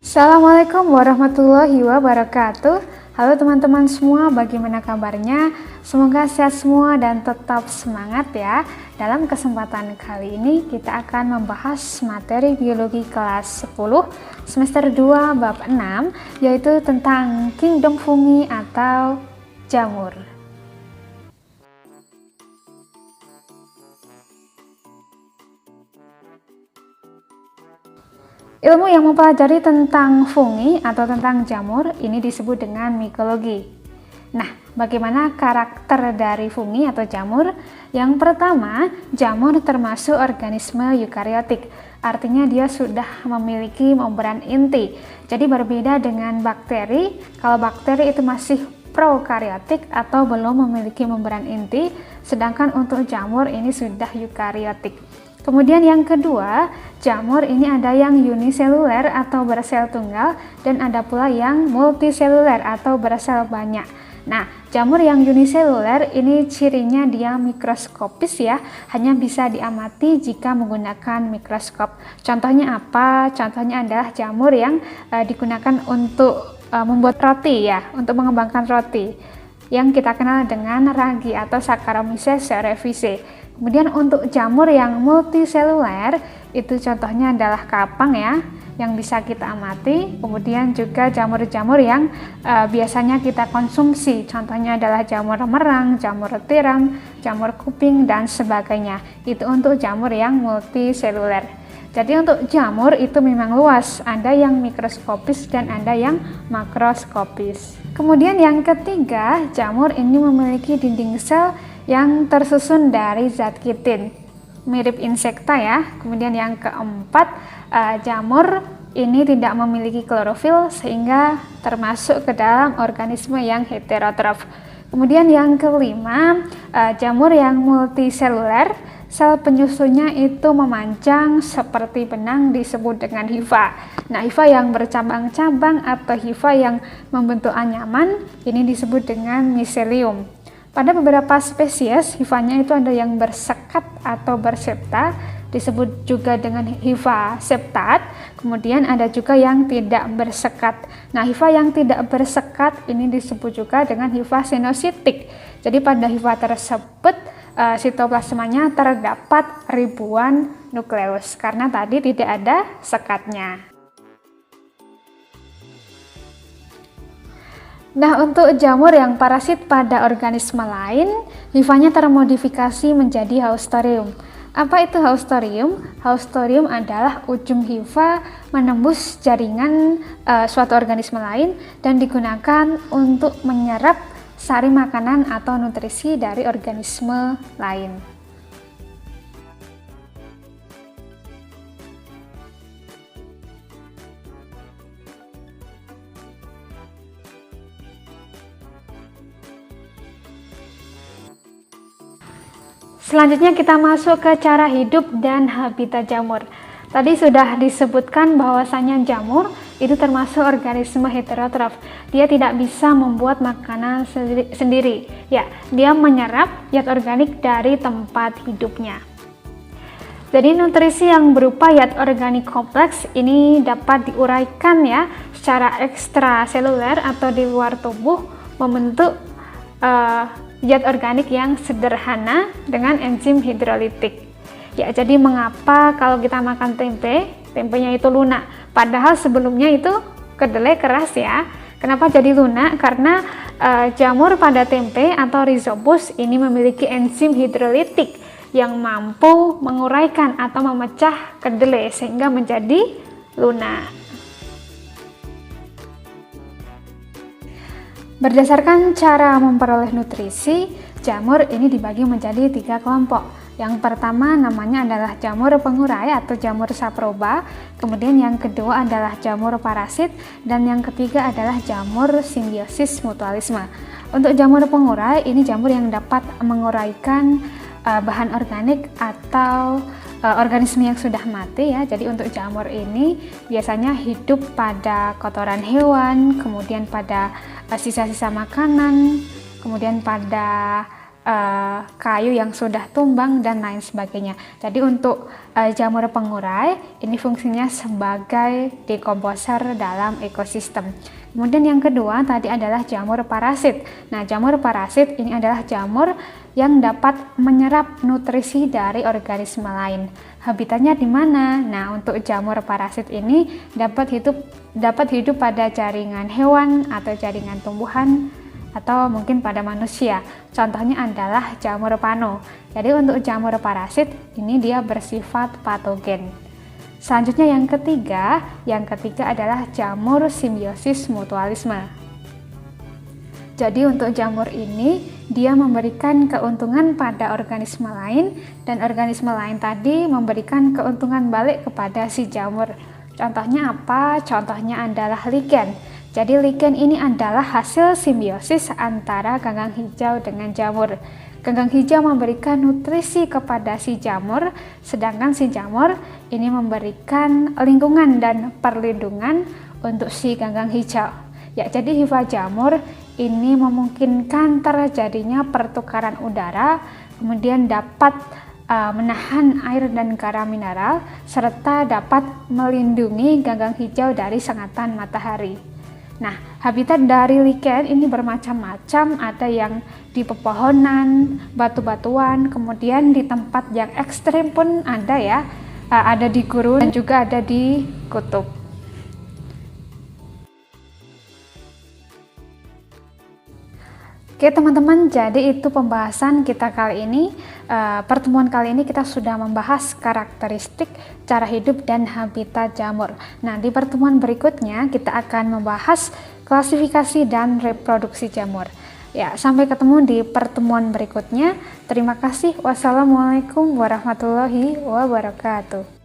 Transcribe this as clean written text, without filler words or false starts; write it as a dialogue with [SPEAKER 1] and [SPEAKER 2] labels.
[SPEAKER 1] Assalamualaikum warahmatullahi wabarakatuh. Halo teman-teman semua, bagaimana kabarnya? Semoga sehat semua dan tetap semangat ya. Dalam kesempatan kali ini kita akan membahas materi biologi kelas 10 semester 2 bab 6, yaitu tentang kingdom fungi atau jamur. Ilmu yang mempelajari tentang fungi atau tentang jamur ini disebut dengan mikologi. Nah, bagaimana karakter dari fungi atau jamur? Yang pertama, jamur termasuk organisme eukariotik. Artinya dia sudah memiliki membran inti. Jadi berbeda dengan bakteri. Kalau bakteri itu masih prokariotik atau belum memiliki membran inti, sedangkan untuk jamur ini sudah eukariotik. Kemudian yang kedua, jamur ini ada yang uniseluler atau bersel tunggal dan ada pula yang multiseluler atau bersel banyak. Nah, jamur yang uniseluler ini cirinya dia mikroskopis ya, hanya bisa diamati jika menggunakan mikroskop. Contohnya apa? Contohnya adalah jamur yang digunakan untuk membuat roti ya, untuk mengembangkan roti, yang kita kenal dengan ragi atau Saccharomyces cerevisiae. Kemudian untuk jamur yang multiseluler itu contohnya adalah kapang ya, yang bisa kita amati. Kemudian juga jamur-jamur yang biasanya kita konsumsi, contohnya adalah jamur merang, jamur tiram, jamur kuping dan sebagainya. Itu untuk jamur yang multiseluler. Jadi untuk jamur itu memang luas, ada yang mikroskopis dan ada yang makroskopis. Kemudian yang ketiga, jamur ini memiliki dinding sel yang tersusun dari zat kitin, mirip insekta ya. Kemudian yang keempat, jamur ini tidak memiliki klorofil sehingga termasuk ke dalam organisme yang heterotrof. Kemudian yang kelima, jamur yang multiseluler, sel penyusunnya itu memanjang seperti benang disebut dengan hifa. Nah, hifa yang bercabang-cabang atau hifa yang membentuk anyaman ini disebut dengan miselium. Pada beberapa spesies, hifanya itu ada yang bersekat atau bersepta, disebut juga dengan hifa septat. Kemudian ada juga yang tidak bersekat. Nah, hifa yang tidak bersekat ini disebut juga dengan hifa senositik. Jadi pada hifa tersebut, sitoplasmanya terdapat ribuan nukleus, karena tadi tidak ada sekatnya. Nah, untuk jamur yang parasit pada organisme lain, hifanya termodifikasi menjadi haustorium. Apa itu haustorium? Haustorium adalah ujung hifa menembus jaringan suatu organisme lain dan digunakan untuk menyerap sari makanan atau nutrisi dari organisme lain. Selanjutnya kita masuk ke cara hidup dan habitat jamur. Tadi sudah disebutkan bahwasanya jamur itu termasuk organisme heterotrof. Dia tidak bisa membuat makanan sendiri. Ya, dia menyerap zat organik dari tempat hidupnya. Jadi nutrisi yang berupa zat organik kompleks ini dapat diuraikan ya secara ekstraseluler atau di luar tubuh membentuk zat organik yang sederhana dengan enzim hidrolitik. Ya, jadi mengapa kalau kita makan tempe, tempenya itu lunak, padahal sebelumnya itu kedelai keras ya. Kenapa jadi lunak? Karena jamur pada tempe atau rhizopus ini memiliki enzim hidrolitik yang mampu menguraikan atau memecah kedelai sehingga menjadi lunak. Berdasarkan cara memperoleh nutrisi, jamur ini dibagi menjadi 3 kelompok. Yang pertama namanya adalah jamur pengurai atau jamur saproba, kemudian yang kedua adalah jamur parasit, dan yang ketiga adalah jamur simbiosis mutualisme. Untuk jamur pengurai, ini jamur yang dapat menguraikan bahan organik atau organisme yang sudah mati ya. Jadi untuk jamur ini biasanya hidup pada kotoran hewan, kemudian pada sisa-sisa makanan, kemudian pada kayu yang sudah tumbang dan lain sebagainya. Jadi untuk jamur pengurai ini fungsinya sebagai dekomposer dalam ekosistem. Kemudian yang kedua tadi adalah jamur parasit. Nah, jamur parasit ini adalah jamur yang dapat menyerap nutrisi dari organisme lain. Habitatnya di mana? Nah, untuk jamur parasit ini dapat hidup pada jaringan hewan atau jaringan tumbuhan atau mungkin pada manusia. Contohnya adalah jamur pano. Jadi untuk jamur parasit ini dia bersifat patogen. Selanjutnya yang ketiga adalah jamur simbiosis mutualisme. Jadi untuk jamur ini dia memberikan keuntungan pada organisme lain dan organisme lain tadi memberikan keuntungan balik kepada si jamur. Contohnya apa? Contohnya adalah lichen. Jadi lichen ini adalah hasil simbiosis antara ganggang hijau dengan jamur. Ganggang hijau memberikan nutrisi kepada si jamur, sedangkan si jamur ini memberikan lingkungan dan perlindungan untuk si ganggang hijau. Ya, jadi hifa jamur ini memungkinkan terjadinya pertukaran udara, kemudian dapat menahan air dan garam mineral, serta dapat melindungi ganggang hijau dari sengatan matahari. Nah, habitat dari lichen ini bermacam-macam, ada yang di pepohonan, batu-batuan, kemudian di tempat yang ekstrim pun ada ya, ada di gurun dan juga ada di kutub. Oke teman-teman, jadi itu pembahasan kita kali ini. Pertemuan kali ini kita sudah membahas karakteristik, cara hidup, dan habitat jamur. Nah, di pertemuan berikutnya kita akan membahas klasifikasi dan reproduksi jamur. Ya, sampai ketemu di pertemuan berikutnya. Terima kasih. Wassalamualaikum warahmatullahi wabarakatuh.